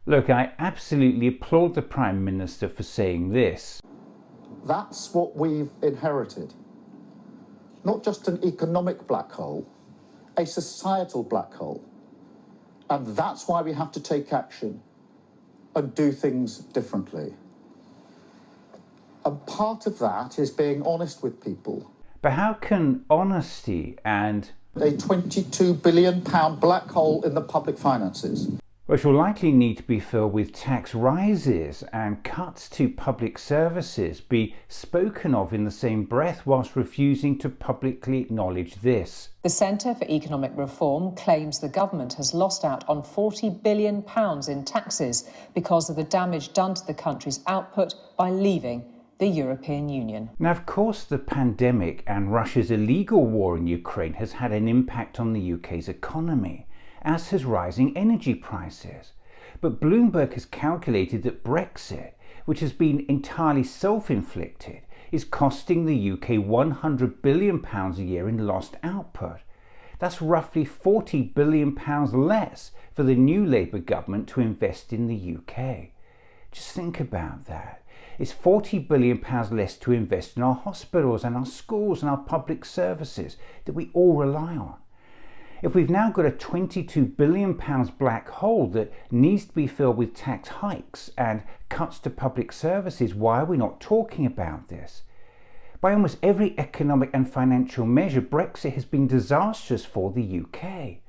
Look, I absolutely applaud the Prime Minister for saying this. That's what we've inherited. Not just an economic black hole, a societal black hole. And that's why we have to take action and do things differently. And part of that is being honest with people. But how can honesty and a £22 billion black hole in the public finances, which will likely need to be filled with tax rises and cuts to public services, be spoken of in the same breath whilst refusing to publicly acknowledge this? The Centre for Economic Reform claims the government has lost out on £40 billion in taxes because of the damage done to the country's output by leaving the European Union. Now, of course, the pandemic and Russia's illegal war in Ukraine has had an impact on the UK's economy, as has rising energy prices. But Bloomberg has calculated that Brexit, which has been entirely self-inflicted, is costing the UK £100 billion a year in lost output. That's roughly £40 billion less for the new Labour government to invest in the UK. Just think about that. It's £40 billion less to invest in our hospitals and our schools and our public services that we all rely on. If we've now got a £22 billion black hole that needs to be filled with tax hikes and cuts to public services, why are we not talking about this? By almost every economic and financial measure, Brexit has been disastrous for the UK.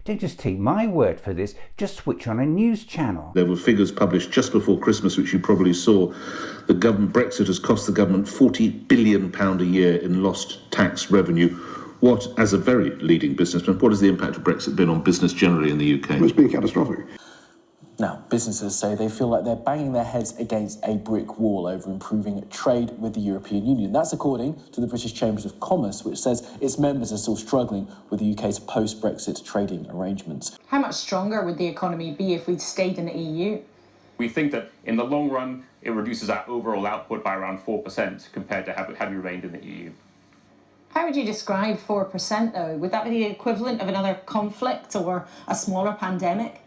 Don't just take my word for this, just switch on a news channel. There were figures published just before Christmas, which you probably saw. Brexit has cost the government £40 billion a year in lost tax revenue. What, as a very leading businessman, what has the impact of Brexit been on business generally in the UK? It's been catastrophic. Now, businesses say they feel like they're banging their heads against a brick wall over improving trade with the European Union. That's according to the British Chambers of Commerce, which says its members are still struggling with the UK's post-Brexit trading arrangements. How much stronger would the economy be if we'd stayed in the EU? We think that in the long run, it reduces our overall output by around 4% compared to had we remained in the EU. How would you describe 4% though? Would that be the equivalent of another conflict or a smaller pandemic?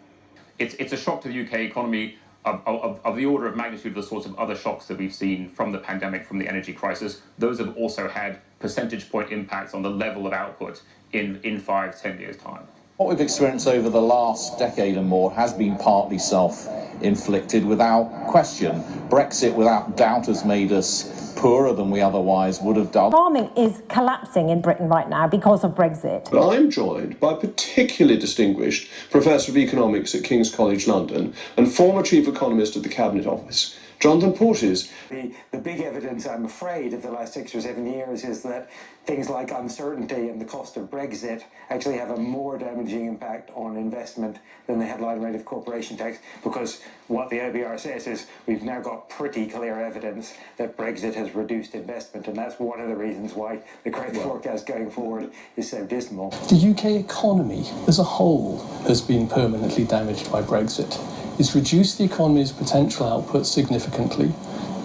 It's a shock to the UK economy of the order of magnitude of the sorts of other shocks that we've seen from the pandemic, from the energy crisis. Those have also had percentage point impacts on the level of output in 5-10 years' time. What we've experienced over the last decade and more has been partly self-inflicted, without question. Brexit, without doubt, has made us poorer than we otherwise would have done. Farming is collapsing in Britain right now because of Brexit. But I'm joined by a particularly distinguished Professor of Economics at King's College London and former Chief Economist at the Cabinet Office, Jonathan Portes. The big evidence, I'm afraid, of the last 6 or 7 years is that things like uncertainty and the cost of Brexit actually have a more damaging impact on investment than the headline rate of corporation tax, because what the OBR says is we've now got pretty clear evidence that Brexit has reduced investment, and that's one of the reasons why the growth forecast going forward is so dismal. The UK economy as a whole has been permanently damaged by Brexit. It's reduced the economy's potential output significantly,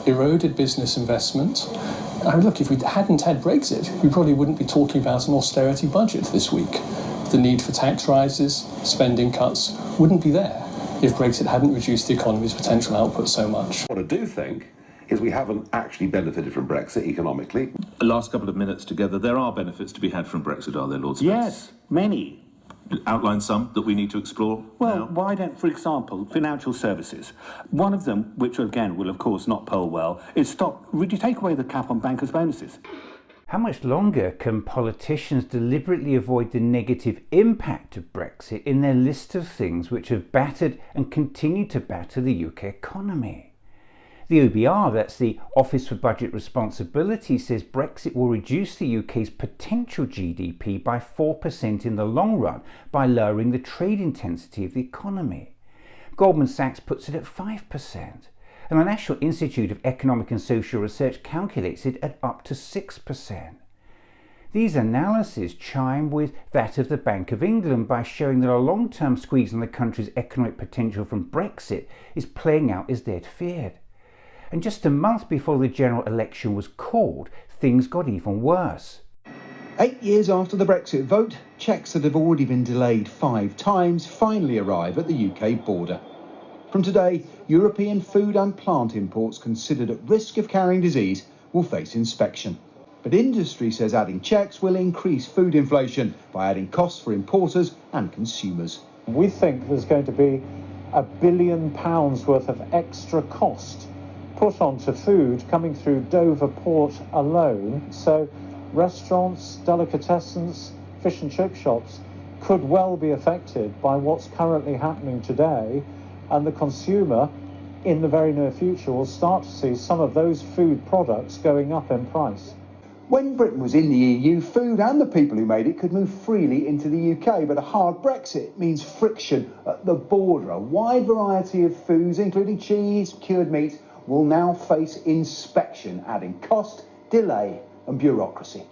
eroded business investment. I mean, look, if we hadn't had Brexit, we probably wouldn't be talking about an austerity budget this week. The need for tax rises, spending cuts wouldn't be there if Brexit hadn't reduced the economy's potential output so much. What I do think is we haven't actually benefited from Brexit economically. The last couple of minutes together, there are benefits to be had from Brexit, are there, Lord Spence? Yes, many. Outline some that we need to explore. Well, now. why don't, for example, financial services? One of them, which again will of course not poll well, is would you take away the cap on bankers' bonuses? How much longer can politicians deliberately avoid the negative impact of Brexit in their list of things which have battered and continue to batter the UK economy? The OBR, that's the Office for Budget Responsibility, says Brexit will reduce the UK's potential GDP by 4% in the long run by lowering the trade intensity of the economy. Goldman Sachs puts it at 5%, and the National Institute of Economic and Social Research calculates it at up to 6%. These analyses chime with that of the Bank of England by showing that a long-term squeeze on the country's economic potential from Brexit is playing out as they'd feared. And just a month before the general election was called, things got even worse. 8 years after the Brexit vote, cheques that have already been delayed 5 times finally arrive at the UK border. From today, European food and plant imports considered at risk of carrying disease will face inspection. But industry says adding checks will increase food inflation by adding costs for importers and consumers. We think there's going to be £1 billion worth of extra cost put onto food coming through Dover Port alone. So restaurants, delicatessens, fish and chip shops could well be affected by what's currently happening today, and the consumer in the very near future will start to see some of those food products going up in price. When Britain was in the EU, food and the people who made it could move freely into the UK, but a hard Brexit means friction at the border. A wide variety of foods, including cheese, cured meat, will now face inspection, adding cost, delay and bureaucracy.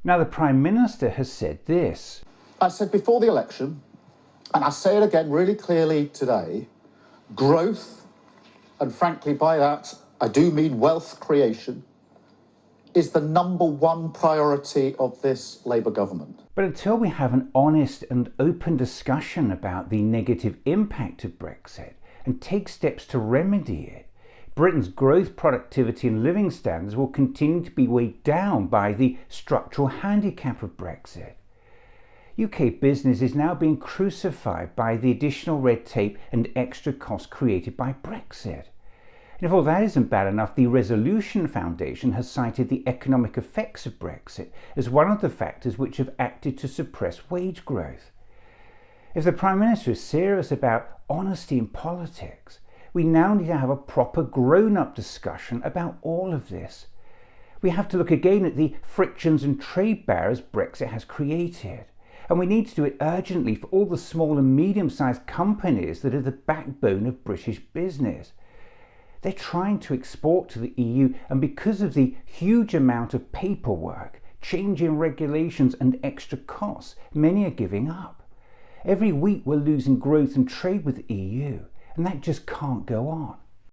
Now the Prime Minister has said this. I said before the election, and I say it again really clearly today, growth, and frankly by that I do mean wealth creation, is the number one priority of this Labour government. But until we have an honest and open discussion about the negative impact of Brexit and take steps to remedy it, Britain's growth, productivity and living standards will continue to be weighed down by the structural handicap of Brexit. UK business is now being crucified by the additional red tape and extra costs created by Brexit. And if all that isn't bad enough, the Resolution Foundation has cited the economic effects of Brexit as one of the factors which have acted to suppress wage growth. If the Prime Minister is serious about honesty in politics, we now need to have a proper grown-up discussion about all of this. We have to look again at the frictions and trade barriers Brexit has created. And we need to do it urgently for all the small and medium-sized companies that are the backbone of British business. They're trying to export to the EU, and because of the huge amount of paperwork, change in regulations and extra costs, many are giving up. Every week we're losing growth and trade with the EU, and that just can't go on.